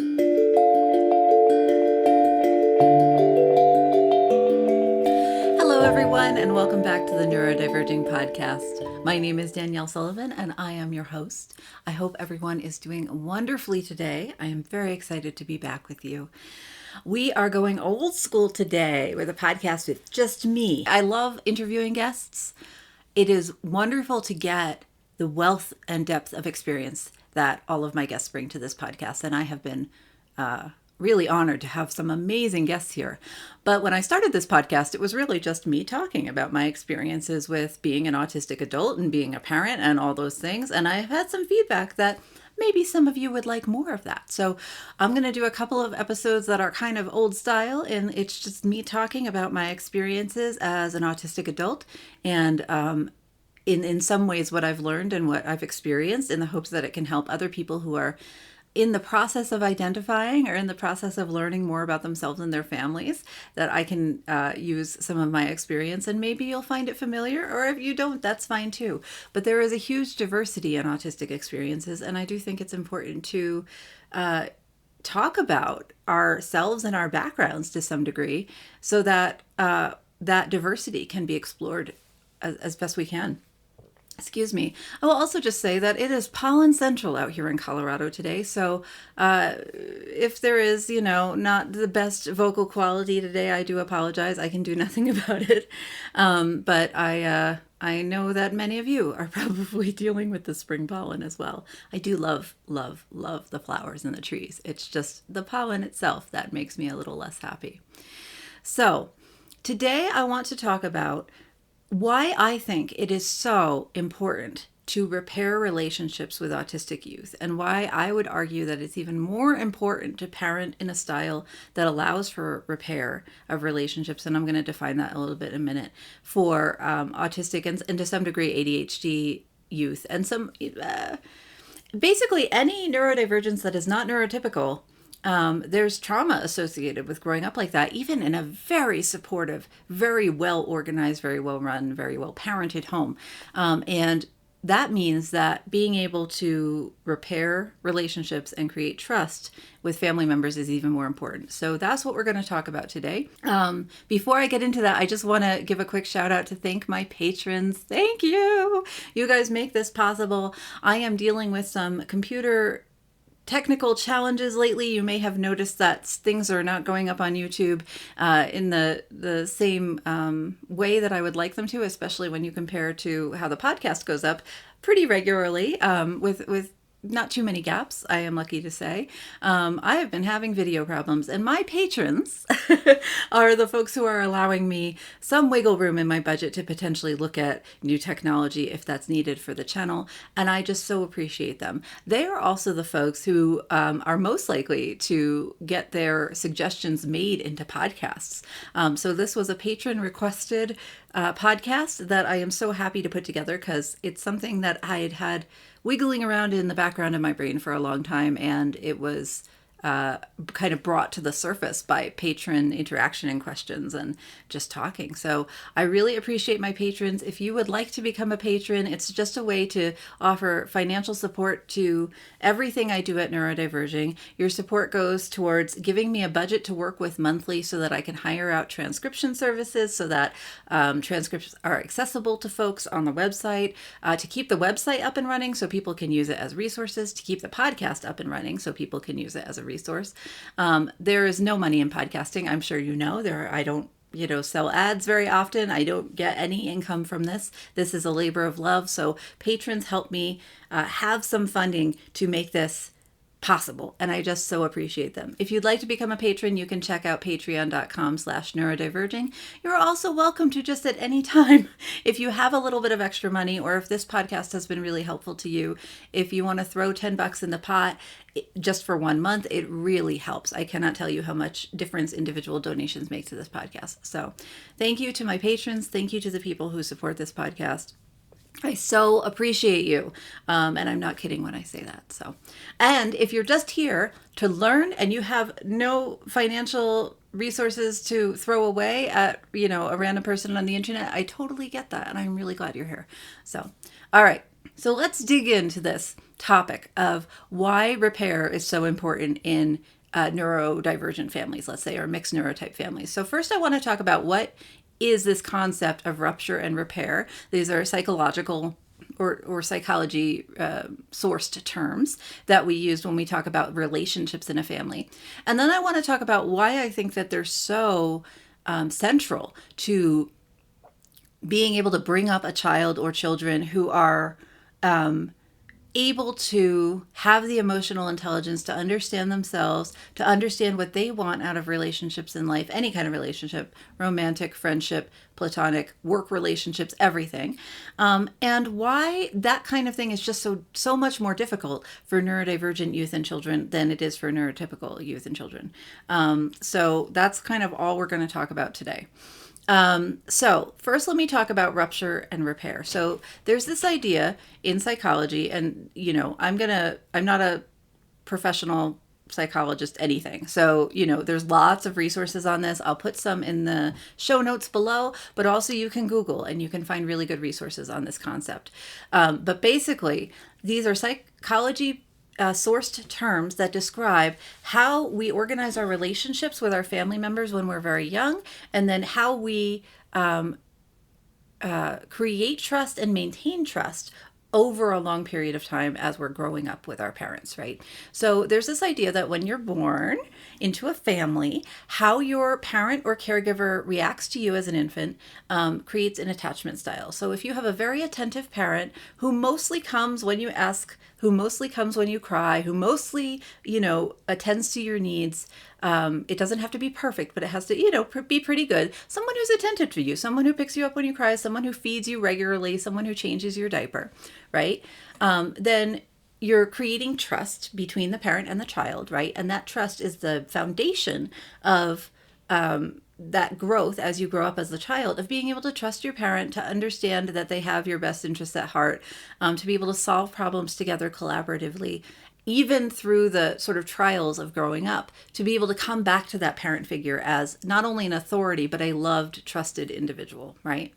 Hello, everyone, and welcome back to the Neurodiverging Podcast. My name is Danielle Sullivan, and I am your host. I hope everyone is doing wonderfully today. I am very excited to be back with you. We are going old school today with a podcast with just me. I love interviewing guests. It is wonderful to get the wealth and depth of experience that all of my guests bring to this podcast, and I have been really honored to have some amazing guests here. But when I started this podcast, it was really just me talking about my experiences with being an autistic adult and being a parent and all those things. And I've had some feedback that maybe some of you would like more of that. So I'm going to do a couple of episodes that are kind of old style, and it's just me talking about my experiences as an autistic adult and in some ways what I've learned and what I've experienced, in the hopes that it can help other people who are in the process of identifying or in the process of learning more about themselves and their families, that I can use some of my experience, and maybe you'll find it familiar, or if you don't, that's fine too. But there is a huge diversity in autistic experiences, and I do think it's important to talk about ourselves and our backgrounds to some degree, so that that diversity can be explored as best we can. Excuse me. I will also just say that it is pollen central out here in Colorado today. So if there is, not the best vocal quality today, I do apologize. I can do nothing about it. But I know that many of you are probably dealing with the spring pollen as well. I do love, love, love the flowers and the trees. It's just the pollen itself that makes me a little less happy. So today I want to talk about why I think it is so important to repair relationships with autistic youth, and why I would argue that it's even more important to parent in a style that allows for repair of relationships. And I'm going to define that a little bit in a minute, for autistic and to some degree ADHD youth, and some basically any neurodivergence that is not neurotypical. There's trauma associated with growing up like that, even in a very supportive, very well organized, very well run, very well parented home. And that means that being able to repair relationships and create trust with family members is even more important. So that's what we're going to talk about today. Before I get into that, I just want to give a quick shout out to thank my patrons. Thank you. You guys make this possible. I am dealing with some computer technical challenges lately. You may have noticed that things are not going up on YouTube in the same way that I would like them to, especially when you compare to how the podcast goes up pretty regularly with not too many gaps, I am lucky to say. I have been having video problems, and my patrons are the folks who are allowing me some wiggle room in my budget to potentially look at new technology if that's needed for the channel, and I just so appreciate them. They are also the folks who are most likely to get their suggestions made into podcasts. So this was a patron requested podcast that I am so happy to put together, because it's something that I had wiggling around in the background of my brain for a long time, and it was kind of brought to the surface by patron interaction and questions and just talking. So I really appreciate my patrons. If you would like to become a patron, it's just a way to offer financial support to everything I do at Neurodiverging. Your support goes towards giving me a budget to work with monthly, so that I can hire out transcription services, so that transcripts are accessible to folks on the website, to keep the website up and running so people can use it as resources, to keep the podcast up and running so people can use it as a resource. There is no money in podcasting. I'm sure you know. I don't sell ads very often. I don't get any income from this. This is a labor of love. So patrons help me have some funding to make this possible, and I just so appreciate them. If you'd like to become a patron, you can check out patreon.com/neurodiverging. You're also welcome to just at any time, if you have a little bit of extra money, or if this podcast has been really helpful to you, if you want to throw $10 in the pot just for 1 month, it really helps. I cannot tell you how much difference individual donations make to this podcast. So thank you to my patrons. Thank you to the people who support this podcast. I so appreciate you. And I'm not kidding when I say that. So, and if you're just here to learn and you have no financial resources to throw away at, a random person on the internet, I totally get that. And I'm really glad you're here. So, all right. So let's dig into this topic of why repair is so important in neurodivergent families, let's say, or mixed neurotype families. So first I want to talk about what is this concept of rupture and repair. These are psychological or psychology sourced terms that we use when we talk about relationships in a family. And then I want to talk about why I think that they're so central to being able to bring up a child or children who are able to have the emotional intelligence to understand themselves, to understand what they want out of relationships in life, any kind of relationship, romantic, friendship, platonic, work relationships, everything. And why that kind of thing is just so much more difficult for neurodivergent youth and children than it is for neurotypical youth and children. So that's kind of all we're going to talk about today. So first let me talk about rupture and repair. So there's this idea in psychology, and I'm not a professional psychologist anything. So, there's lots of resources on this. I'll put some in the show notes below, but also you can Google and you can find really good resources on this concept. But basically, these are psychology sourced terms that describe how we organize our relationships with our family members when we're very young, and then how we create trust and maintain trust over a long period of time as we're growing up with our parents, right? So there's this idea that when you're born into a family, how your parent or caregiver reacts to you as an infant creates an attachment style. So if you have a very attentive parent who mostly comes when you ask, who mostly comes when you cry, who mostly, attends to your needs, it doesn't have to be perfect, but it has to, be pretty good. Someone who's attentive to you, someone who picks you up when you cry, someone who feeds you regularly, someone who changes your diaper, right? Then you're creating trust between the parent and the child, right? And that trust is the foundation of that growth as you grow up as a child, of being able to trust your parent, to understand that they have your best interests at heart, to be able to solve problems together collaboratively, even through the sort of trials of growing up, to be able to come back to that parent figure as not only an authority, but a loved, trusted individual, right?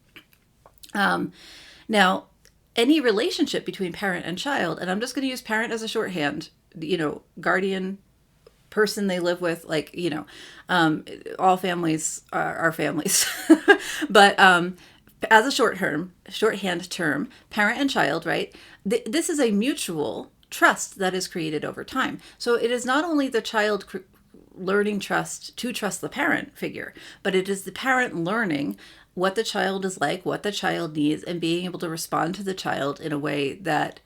Now, any relationship between parent and child, and I'm just going to use parent as a shorthand, guardian, person they live with, all families are families. But as a shorthand term, parent and child, right? This is a mutual trust that is created over time. So it is not only the child learning to trust the parent figure, but it is the parent learning what the child is like, what the child needs, and being able to respond to the child in a way that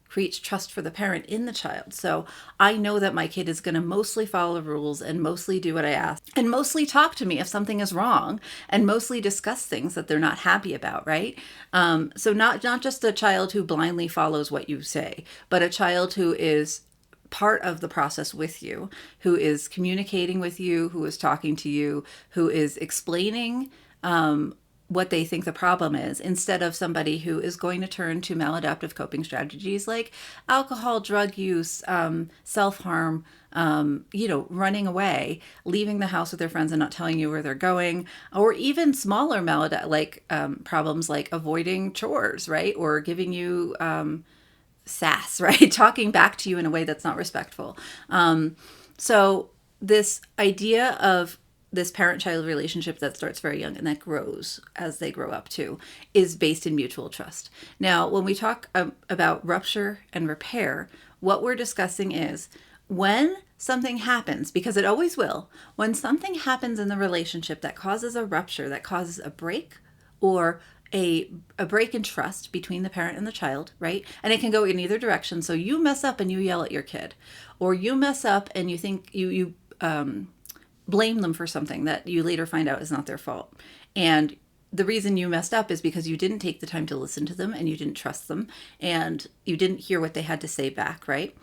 creates trust for the parent in the child. So I know that my kid is going to mostly follow the rules and mostly do what I ask, and mostly talk to me if something is wrong, and mostly discuss things that they're not happy about, right? So not just a child who blindly follows what you say, but a child who is part of the process with you, who is communicating with you, who is talking to you, who is explaining what they think the problem is, instead of somebody who is going to turn to maladaptive coping strategies like alcohol, drug use, self-harm, running away, leaving the house with their friends and not telling you where they're going, or even smaller problems like avoiding chores, right? Or giving you sass, right? Talking back to you in a way that's not respectful. So this idea of this parent-child relationship that starts very young and that grows as they grow up too is based in mutual trust. Now, when we talk about rupture and repair, what we're discussing is when something happens, because it always will, when something happens in the relationship that causes a rupture, that causes a break or a break in trust between the parent and the child, right? And it can go in either direction. So you mess up and you yell at your kid, or you mess up and you think you blame them for something that you later find out is not their fault. And the reason you messed up is because you didn't take the time to listen to them, and you didn't trust them, and you didn't hear what they had to say back, right?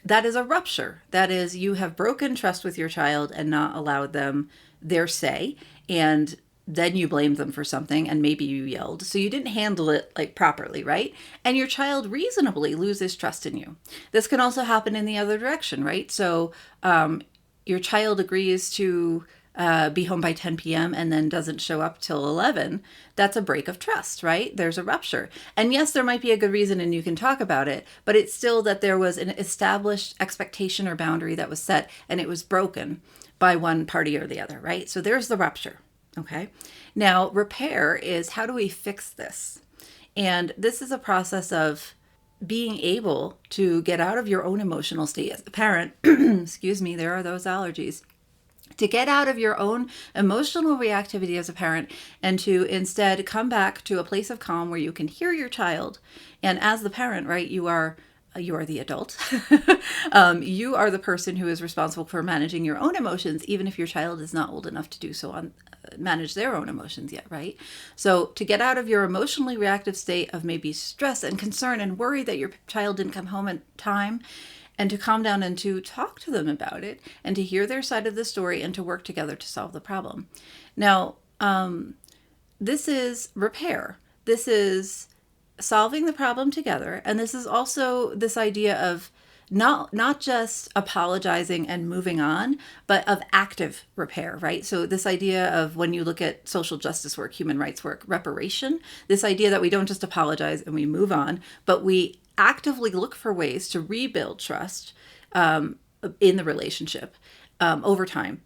That is a rupture. That is, you have broken trust with your child and not allowed them their say, and then you blamed them for something, and maybe you yelled. So you didn't handle it properly, right? And your child reasonably loses trust in you. This can also happen in the other direction, right? So your child agrees to be home by 10 p.m. and then doesn't show up till 11, that's a break of trust, right? There's a rupture. And yes, there might be a good reason and you can talk about it, but it's still that there was an established expectation or boundary that was set and it was broken by one party or the other, right? So there's the rupture, okay? Now, repair is how do we fix this? And this is a process of being able to get out of your own emotional state as a parent. Excuse me, there are those allergies. To get out of your own emotional reactivity as a parent and to instead come back to a place of calm where you can hear your child. And as the parent, right, you are the adult. You are the person who is responsible for managing your own emotions, even if your child is not old enough to do so manage their own emotions yet, right? So to get out of your emotionally reactive state of maybe stress and concern and worry that your child didn't come home in time, and to calm down and to talk to them about it and to hear their side of the story and to work together to solve the problem. Now, this is repair. This is solving the problem together. And this is also this idea of not just apologizing and moving on, but of active repair, right? So this idea of when you look at social justice work, human rights work, reparation, this idea that we don't just apologize and we move on, but we actively look for ways to rebuild trust in the relationship over time.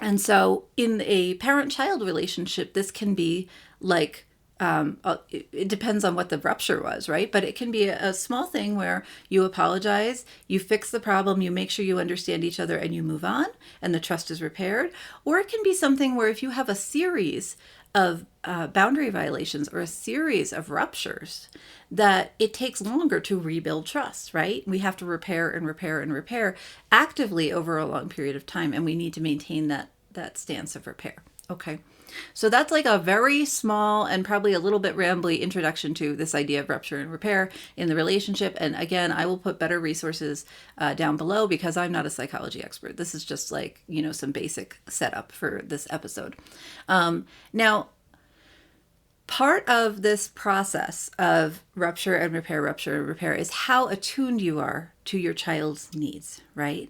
And so in a parent-child relationship, this can be like, it depends on what the rupture was, right? But it can be a small thing where you apologize, you fix the problem, you make sure you understand each other and you move on and the trust is repaired. Or it can be something where if you have a series of boundary violations or a series of ruptures, that it takes longer to rebuild trust, right? We have to repair and repair and repair actively over a long period of time, and we need to maintain that stance of repair. Okay, so that's like a very small and probably a little bit rambly introduction to this idea of rupture and repair in the relationship. And again, I will put better resources down below because I'm not a psychology expert. This is just like, some basic setup for this episode. Now, part of this process of rupture and repair is how attuned you are to your child's needs, right?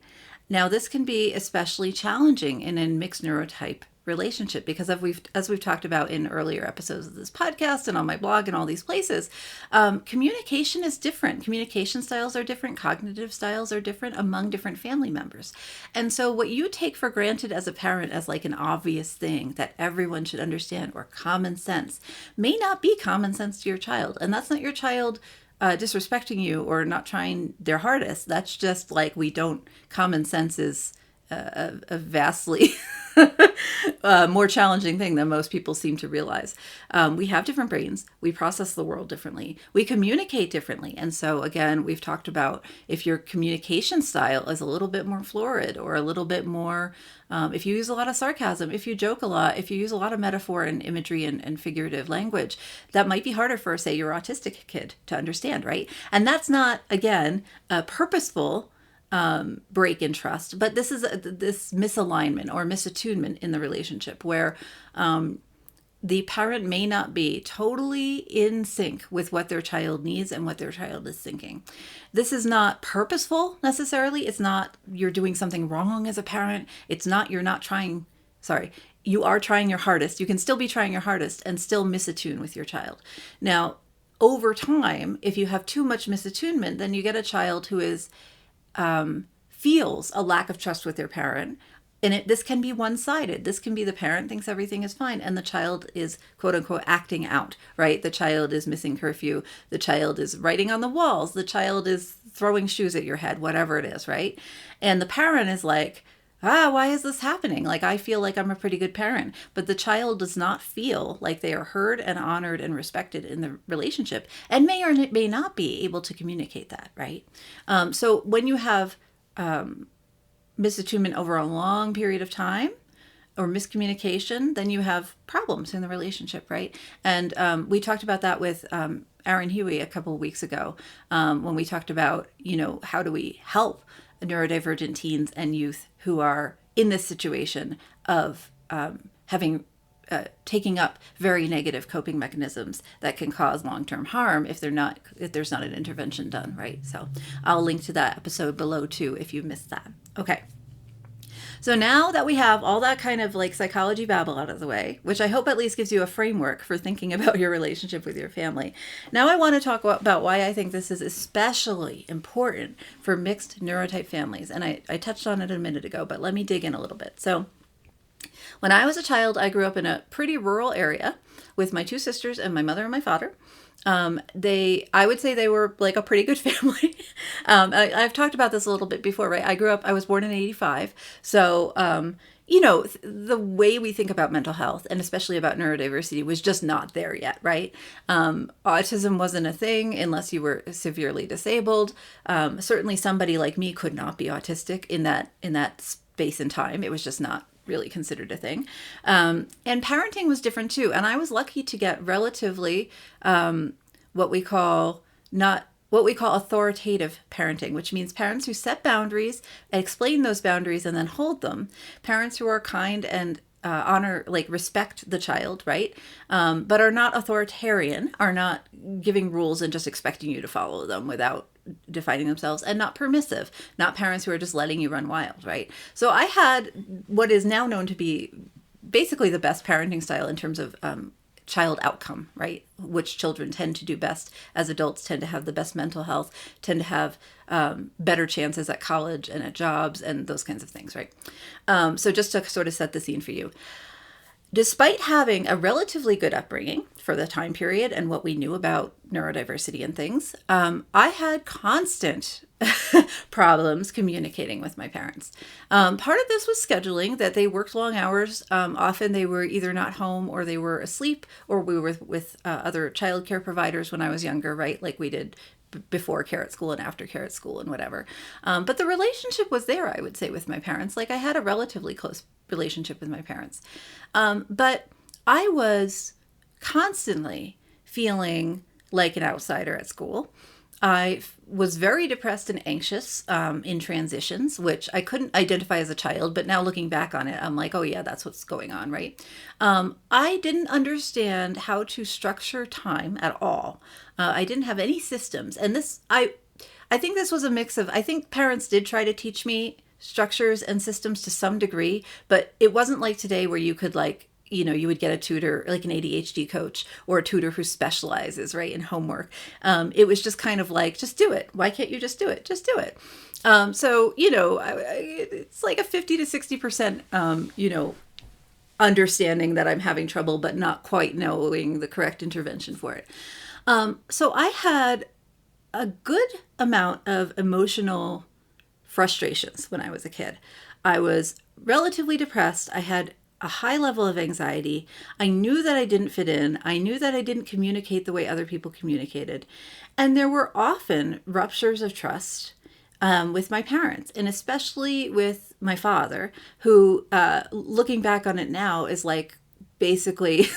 Now, this can be especially challenging in a mixed neurotype relationship because as we've talked about in earlier episodes of this podcast and on my blog and all these places, communication is different. Communication styles are different. Cognitive styles are different among different family members. And so what you take for granted as a parent as like an obvious thing that everyone should understand or common sense may not be common sense to your child. And that's not your child disrespecting you or not trying their hardest. That's just like common sense is a vastly more challenging thing than most people seem to realize. We have different brains. We process the world differently. We communicate differently. And so again, we've talked about if your communication style is a little bit more florid or a little bit more, if you use a lot of sarcasm, if you joke a lot, if you use a lot of metaphor and imagery and figurative language, that might be harder for, say, your autistic kid to understand, right? And that's not, again, purposeful break in trust, but this is this misalignment or misattunement in the relationship where the parent may not be totally in sync with what their child needs and what their child is thinking. This is not purposeful necessarily. It's not you're doing something wrong as a parent. It's not you are trying your hardest. You can still be trying your hardest and still misattune with your child. Now, over time, if you have too much misattunement, then you get a child who is feels a lack of trust with their parent. And this can be one-sided. This can be the parent thinks everything is fine and the child is quote unquote acting out, right? The child is missing curfew. The child is writing on the walls. The child is throwing shoes at your head, whatever it is, right? And the parent is like, why is this happening? Like, I feel like I'm a pretty good parent, but the child does not feel like they are heard and honored and respected in the relationship and may or may not be able to communicate that, right? So when you have misattunement over a long period of time or miscommunication, then you have problems in the relationship, right? And we talked about that with Aaron Huey a couple of weeks ago when we talked about, how do we help neurodivergent teens and youth who are in this situation of taking up very negative coping mechanisms that can cause long-term harm if there's not an intervention done, right? So I'll link to that episode below too if you missed that. Okay. So now that we have all that kind of like psychology babble out of the way, which I hope at least gives you a framework for thinking about your relationship with your family, now I want to talk about why I think this is especially important for mixed neurotype families. And I touched on it a minute ago, but let me dig in a little bit. So when I was a child, I grew up in a pretty rural area with my two sisters and my mother and my father. I would say they were like a pretty good family. I've talked about this a little bit before, right? I was born in 85. So, the way we think about mental health and especially about neurodiversity was just not there yet, right? Autism wasn't a thing unless you were severely disabled. Certainly somebody like me could not be autistic in that space and time. It was just not really considered a thing. And parenting was different too. And I was lucky to get relatively what we call authoritative parenting, which means parents who set boundaries, explain those boundaries, and then hold them. Parents who are kind and respect the child, right? But are not authoritarian, are not giving rules and just expecting you to follow them without defining themselves, and not permissive, not parents who are just letting you run wild, right? So I had what is now known to be basically the best parenting style in terms of child outcome, right? Which children tend to do best as adults, tend to have the best mental health, tend to have better chances at college and at jobs and those kinds of things, right? So just to sort of set the scene for you. Despite having a relatively good upbringing for the time period and what we knew about neurodiversity and things, I had constant problems communicating with my parents. Part of this was scheduling, that they worked long hours. Often they were either not home or they were asleep, or we were with other childcare providers when I was younger, right? Like we did before care at school and after care at school and whatever. But the relationship was there, I would say, with my parents. Like I had a relatively close relationship with my parents. But I was constantly feeling like an outsider at school. I was very depressed and anxious in transitions, which I couldn't identify as a child, but now looking back on it, I'm like, oh yeah, that's what's going on, right? I didn't understand how to structure time at all. I didn't have any systems. And I think this was a mix of, I think parents did try to teach me structures and systems to some degree, but it wasn't like today where you could you would get a tutor, like an ADHD coach or a tutor who specializes, right, in homework. It was just kind of like, just do it. Why can't you just do it? Just do it. So, it's like a 50 to 60%, understanding that I'm having trouble, but not quite knowing the correct intervention for it. So I had a good amount of emotional frustrations when I was a kid. I was relatively depressed. I had a high level of anxiety. I knew that I didn't fit in. I knew that I didn't communicate the way other people communicated. And there were often ruptures of trust with my parents, and especially with my father, who, looking back on it now, is like basically,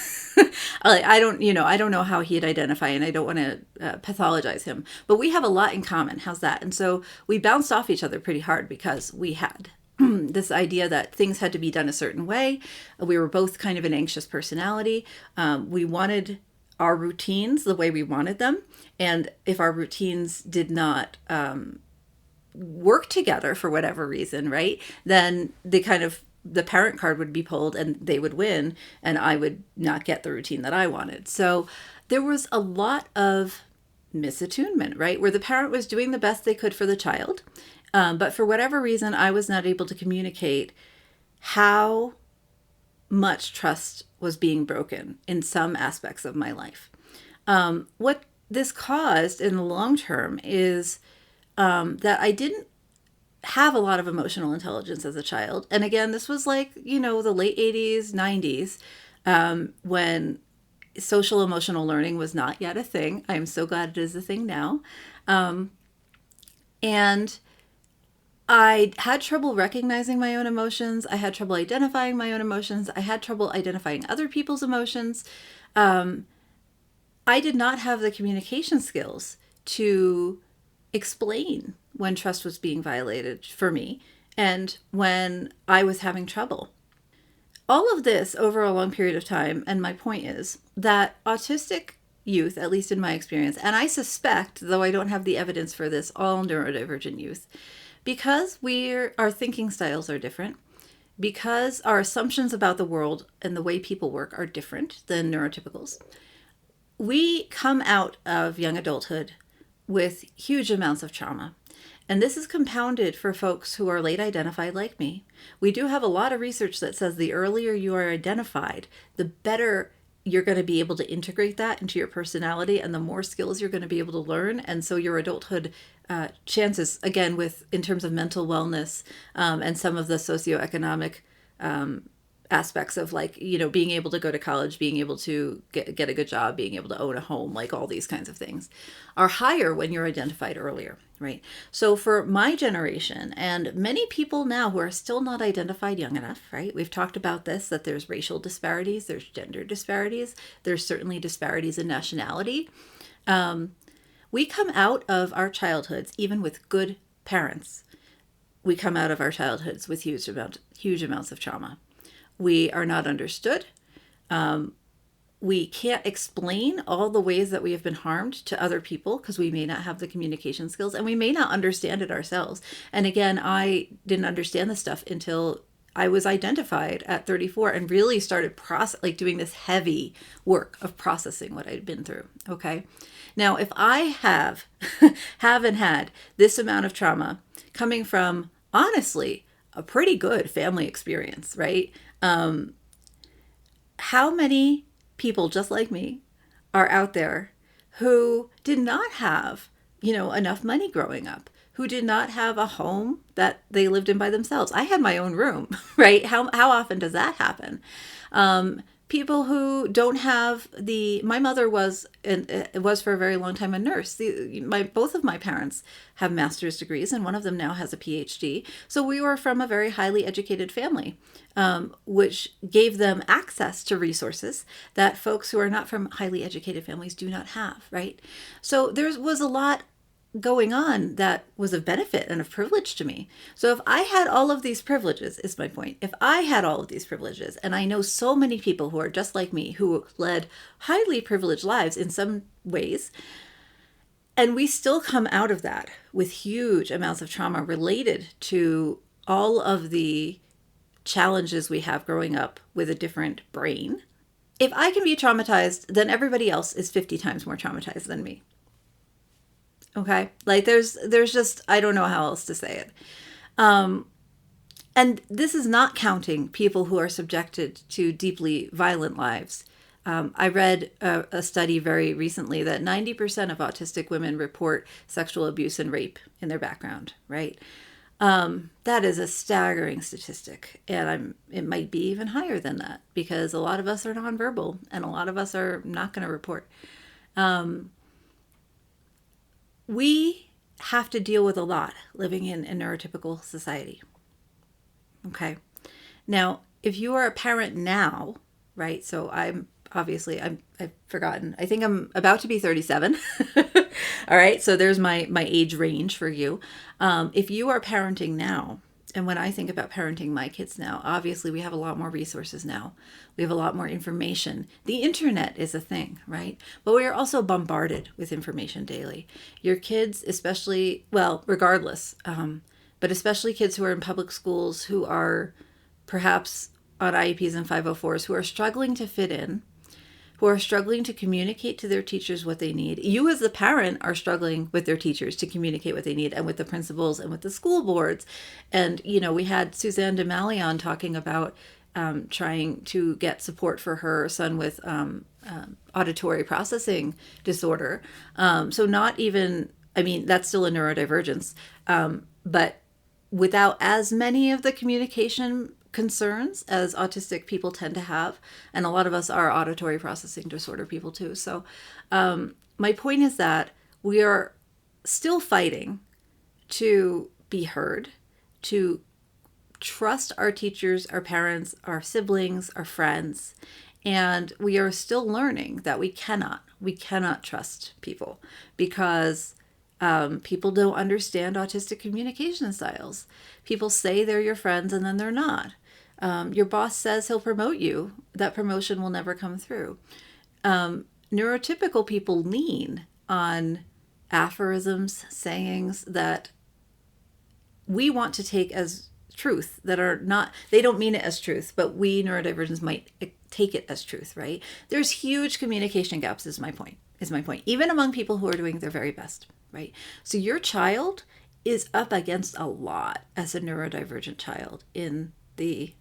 I don't know how he'd identify, and I don't want to pathologize him, but we have a lot in common. How's that? And so we bounced off each other pretty hard because we had this idea that things had to be done a certain way. We were both kind of an anxious personality. We wanted our routines the way we wanted them. And if our routines did not work together for whatever reason, right, then the parent card would be pulled and they would win, and I would not get the routine that I wanted. So there was a lot of misattunement, right, where the parent was doing the best they could for the child. But for whatever reason, I was not able to communicate how much trust was being broken in some aspects of my life. What this caused in the long term is that I didn't have a lot of emotional intelligence as a child. And again, this was like, the late 80s, 90s, when social emotional learning was not yet a thing. I am so glad it is a thing now. And I had trouble recognizing my own emotions. I had trouble identifying my own emotions. I had trouble identifying other people's emotions. I did not have the communication skills to explain when trust was being violated for me and when I was having trouble. All of this over a long period of time, and my point is that autistic youth, at least in my experience, and I suspect, though I don't have the evidence for this, all neurodivergent youth, because our thinking styles are different, because our assumptions about the world and the way people work are different than neurotypicals, we come out of young adulthood with huge amounts of trauma. And this is compounded for folks who are late identified like me. We do have a lot of research that says the earlier you are identified, the better you're going to be able to integrate that into your personality and the more skills you're going to be able to learn. And so your adulthood chances, again, in terms of mental wellness and some of the socioeconomic aspects of being able to go to college, being able to get a good job, being able to own a home, like all these kinds of things are higher when you're identified earlier, right? So for my generation and many people now who are still not identified young enough, right? We've talked about this, that there's racial disparities, there's gender disparities, there's certainly disparities in nationality. We come out of our childhoods, even with good parents, we come out of our childhoods with huge amounts of trauma. We are not understood. We can't explain all the ways that we have been harmed to other people because we may not have the communication skills and we may not understand it ourselves. And again, I didn't understand this stuff until I was identified at 34 and really started doing this heavy work of processing what I'd been through. Okay. Now, if I haven't had this amount of trauma coming from, honestly, a pretty good family experience, right? How many people just like me are out there who did not have, enough money growing up, who did not have a home that they lived in by themselves? I had my own room, right? How often does that happen? People who don't have my mother was for a very long time a nurse. Both of my parents have master's degrees and one of them now has a PhD. So we were from a very highly educated family, which gave them access to resources that folks who are not from highly educated families do not have, right? So there was a lot going on that was of benefit and of privilege to me. So if I had all of these privileges, is my point. If I had all of these privileges, and I know so many people who are just like me, who led highly privileged lives in some ways, and we still come out of that with huge amounts of trauma related to all of the challenges we have growing up with a different brain. If I can be traumatized, then everybody else is 50 times more traumatized than me. Okay. There's just, I don't know how else to say it. And this is not counting people who are subjected to deeply violent lives. I read a study very recently that 90% of autistic women report sexual abuse and rape in their background, right? That is a staggering statistic. And it might be even higher than that because a lot of us are nonverbal and a lot of us are not going to report. We have to deal with a lot living in a neurotypical society. Okay. Now, if you are a parent now, right? So I've forgotten. I think I'm about to be 37. All right. So there's my age range for you. If you are parenting now, and when I think about parenting my kids now, obviously we have a lot more resources now. We have a lot more information. The internet is a thing, right? But we are also bombarded with information daily. Your kids, especially, well, regardless, but especially kids who are in public schools, who are perhaps on IEPs and 504s, who are struggling to fit in, who are struggling to communicate to their teachers what they need. You as the parent are struggling with their teachers to communicate what they need, and with the principals and with the school boards. And, we had Suzanne DeMali on talking about trying to get support for her son with auditory processing disorder. So not even, that's still a neurodivergence, but without as many of the communication concerns as autistic people tend to have. And a lot of us are auditory processing disorder people too. So my point is that we are still fighting to be heard, to trust our teachers, our parents, our siblings, our friends. And we are still learning that we cannot trust people because people don't understand autistic communication styles. People say they're your friends and then they're not. Your boss says he'll promote you. That promotion will never come through. Neurotypical people lean on aphorisms, sayings that we want to take as truth that are not, they don't mean it as truth, but we neurodivergents might take it as truth, right? There's huge communication gaps is my point, even among people who are doing their very best, right? So your child is up against a lot as a neurodivergent child in the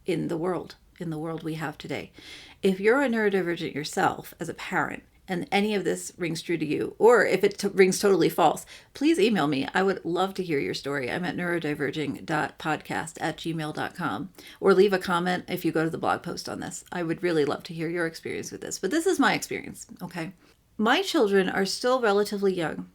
world we have today. If you're a neurodivergent yourself as a parent, and any of this rings true to you, or if it rings totally false, please email me. I would love to hear your story. I'm at neurodiverging.podcast@gmail.com, or leave a comment if you go to the blog post on this. I would really love to hear your experience with this, but this is my experience, okay? My children are still relatively young,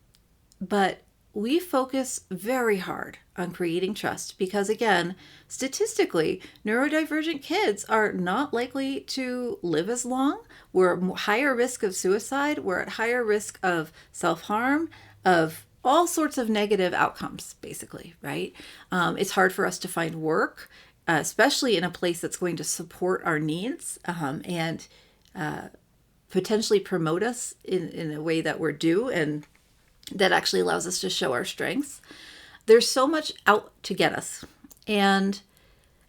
but we focus very hard on creating trust because, again, statistically, neurodivergent kids are not likely to live as long. We're at higher risk of suicide. We're at higher risk of self-harm, of all sorts of negative outcomes, basically, right? It's hard for us to find work, especially in a place that's going to support our needs and potentially promote us in a way that we're due and that actually allows us to show our strengths. There's so much out to get us. And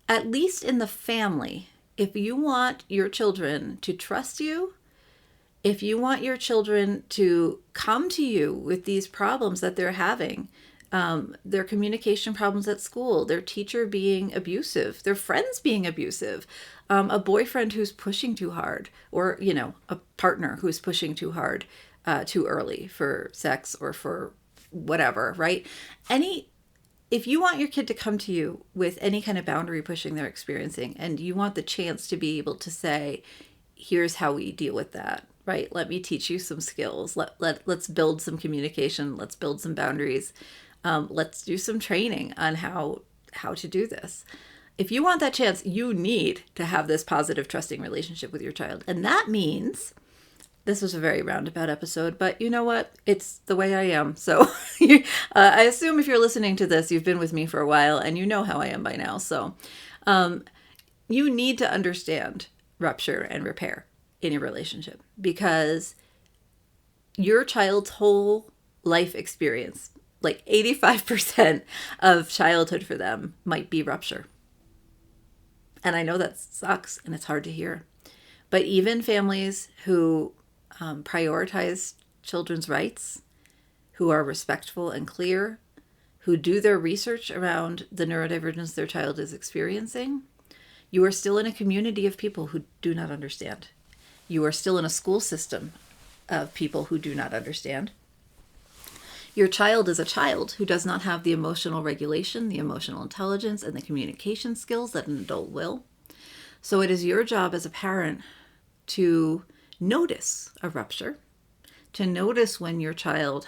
at least in the family, if you want your children to trust you, if you want your children to come to you with these problems that they're having, their communication problems at school, their teacher being abusive, their friends being abusive, a boyfriend who's pushing too hard, or, a partner who's pushing too hard, too early for sex or for whatever, right? If you want your kid to come to you with any kind of boundary pushing they're experiencing, and you want the chance to be able to say, here's how we deal with that, right? Let me teach you some skills. Let's build some communication. Let's build some boundaries. Let's do some training on how to do this. If you want that chance, you need to have this positive, trusting relationship with your child. And that means, this was a very roundabout episode, but you know what? It's the way I am. So I assume if you're listening to this, you've been with me for a while and you know how I am by now. So you need to understand rupture and repair in your relationship, because your child's whole life experience, like 85% of childhood for them, might be rupture. And I know that sucks and it's hard to hear. But even families who prioritize children's rights, who are respectful and clear, who do their research around the neurodivergence their child is experiencing, you are still in a community of people who do not understand. You are still in a school system of people who do not understand. Your child is a child who does not have the emotional regulation, the emotional intelligence, and the communication skills that an adult will. So it is your job as a parent to notice a rupture, to notice when your child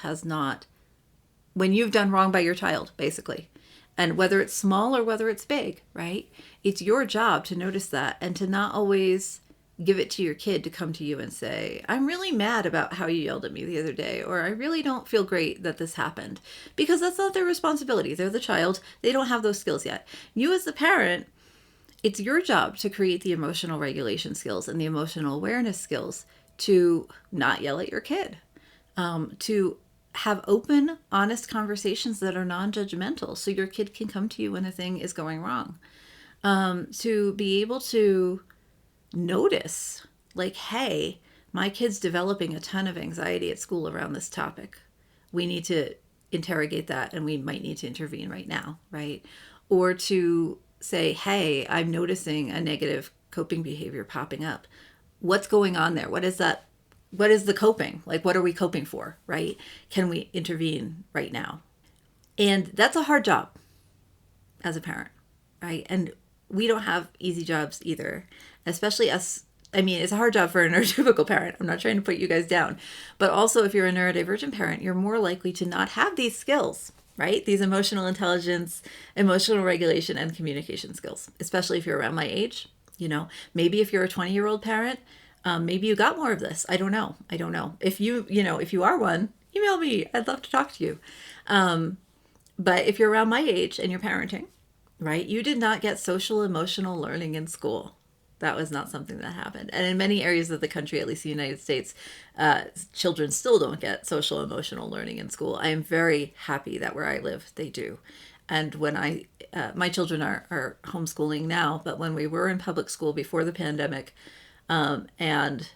when you've done wrong by your child, basically. And whether it's small or whether it's big, right? It's your job to notice that and to not always give it to your kid to come to you and say, I'm really mad about how you yelled at me the other day, or I really don't feel great that this happened. Because that's not their responsibility. They're the child. They don't have those skills yet. You as the parent, it's your job to create the emotional regulation skills and the emotional awareness skills to not yell at your kid, to have open, honest conversations that are non-judgmental so your kid can come to you when a thing is going wrong, to be able to notice, like, hey, my kid's developing a ton of anxiety at school around this topic. We need to interrogate that and we might need to intervene right now, right? Or to say, hey, I'm noticing a negative coping behavior popping up. What's going on there? What is that? What is the coping? Like, what are we coping for, right? Can we intervene right now? And that's a hard job as a parent, right? And we don't have easy jobs either, especially us. I mean, it's a hard job for a neurotypical parent. I'm not trying to put you guys down. But also, if you're a neurodivergent parent, you're more likely to not have these skills, right? These emotional intelligence, emotional regulation, and communication skills, especially if you're around my age. Maybe if you're a 20-year-old parent, maybe you got more of this. I don't know. If you are one, email me. I'd love to talk to you. But if you're around my age and you're parenting, right, you did not get social emotional learning in school. That was not something that happened. And in many areas of the country, at least the United States, children still don't get social emotional learning in school. I am very happy that where I live, they do. And when my children are homeschooling now, but when we were in public school before the pandemic, and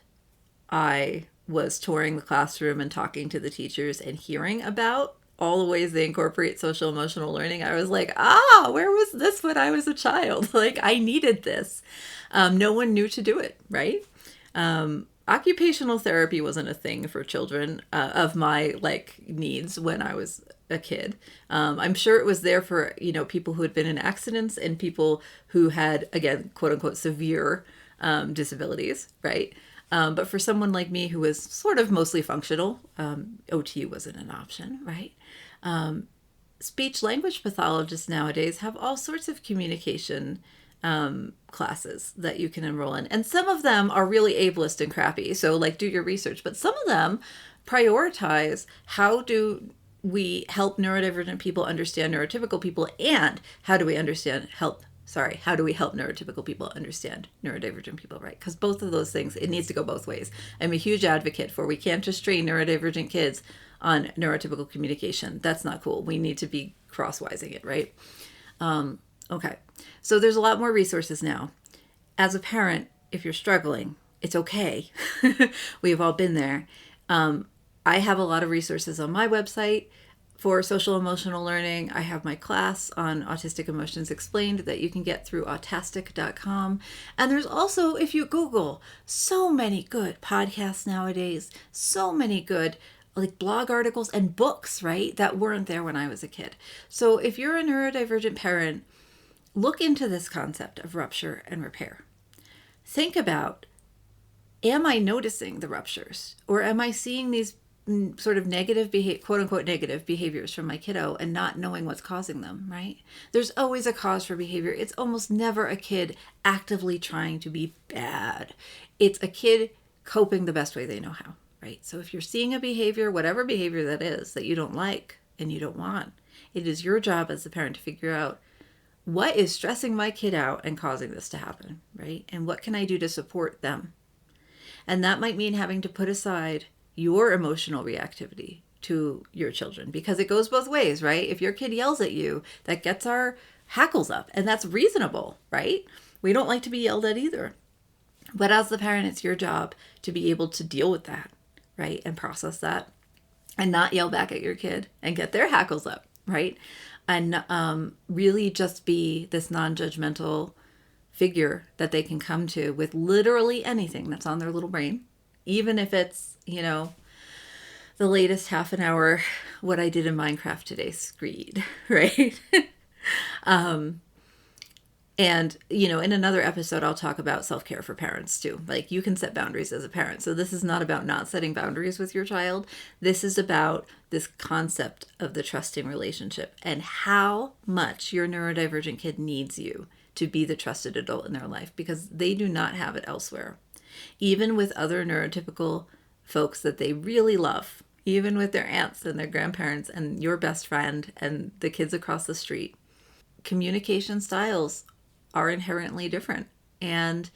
I was touring the classroom and talking to the teachers and hearing about all the ways they incorporate social emotional learning, I was like, where was this when I was a child? Like, I needed this. No one knew to do it, right? Occupational therapy wasn't a thing for children of my needs when I was a kid. I'm sure it was there for, people who had been in accidents and people who had, again, quote unquote, severe disabilities, right? But for someone like me who was sort of mostly functional, OT wasn't an option, right? Speech language pathologists nowadays have all sorts of communication classes that you can enroll in. And some of them are really ableist and crappy. So do your research. But some of them prioritize how do we help neurodivergent people understand neurotypical people, and how do we help neurotypical people understand neurodivergent people, right? Because both of those things, it needs to go both ways. I'm a huge advocate for we can't just train neurodivergent kids on neurotypical communication. That's not cool. We need to be crosswising it, right? Okay. So there's a lot more resources now. As a parent, if you're struggling, it's okay. We've all been there. I have a lot of resources on my website for social emotional learning. I have my class on Autistic Emotions Explained that you can get through autistic.com. And there's also, if you Google, so many good podcasts nowadays, so many good blog articles and books, right? That weren't there when I was a kid. So if you're a neurodivergent parent, look into this concept of rupture and repair. Think about, am I noticing the ruptures, or am I seeing these sort of quote unquote negative behaviors from my kiddo and not knowing what's causing them, right? There's always a cause for behavior. It's almost never a kid actively trying to be bad. It's a kid coping the best way they know how, right? So if you're seeing a behavior, whatever behavior that is, that you don't like and you don't want, it is your job as the parent to figure out, what is stressing my kid out and causing this to happen, right? And what can I do to support them? And that might mean having to put aside your emotional reactivity to your children, because it goes both ways, right? If your kid yells at you, that gets our hackles up, and that's reasonable, right? We don't like to be yelled at either. But as the parent, it's your job to be able to deal with that, right? And process that and not yell back at your kid and get their hackles up, right? And really just be this non-judgmental figure that they can come to with literally anything that's on their little brain, even if it's, the latest half an hour, what I did in Minecraft today, screed, right? And, in another episode, I'll talk about self-care for parents too. You can set boundaries as a parent. So this is not about not setting boundaries with your child. This is about this concept of the trusting relationship and how much your neurodivergent kid needs you to be the trusted adult in their life, because they do not have it elsewhere. Even with other neurotypical folks that they really love, even with their aunts and their grandparents and your best friend and the kids across the street, communication styles are inherently different. And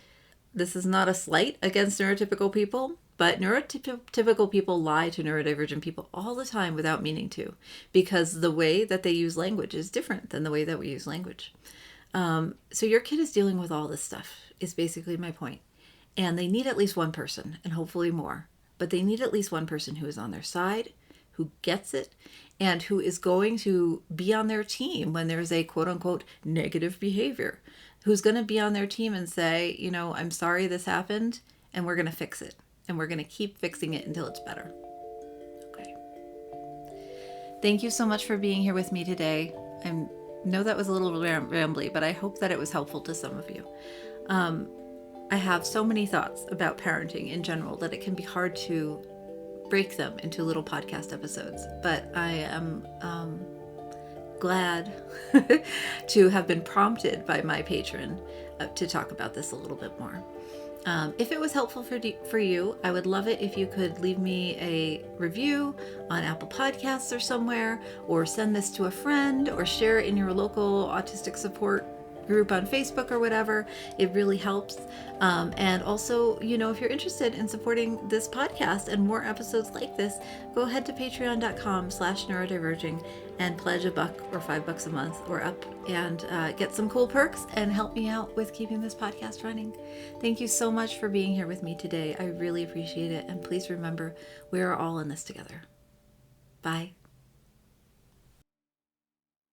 this is not a slight against neurotypical people, but neurotypical people lie to neurodivergent people all the time without meaning to, because the way that they use language is different than the way that we use language. So your kid is dealing with all this stuff, is basically my point. And they need at least one person, and hopefully more, but they need at least one person who is on their side, who gets it, and who is going to be on their team when there's a quote unquote negative behavior, who's going to be on their team and say, I'm sorry this happened, and we're going to fix it. And we're going to keep fixing it until it's better. Okay. Thank you so much for being here with me today. I know that was a little rambly, but I hope that it was helpful to some of you. I have so many thoughts about parenting in general that it can be hard to break them into little podcast episodes, but I am glad to have been prompted by my patron to talk about this a little bit more. If it was helpful for you, I would love it if you could leave me a review on Apple Podcasts or somewhere, or send this to a friend, or share it in your local autistic support group on Facebook or whatever. It really helps. And also, if you're interested in supporting this podcast and more episodes like this, go ahead to patreon.com/neurodiverging and pledge $1 or $5 a month or up and get some cool perks and help me out with keeping this podcast running. Thank you so much for being here with me today. I really appreciate it. And please remember, we are all in this together. Bye.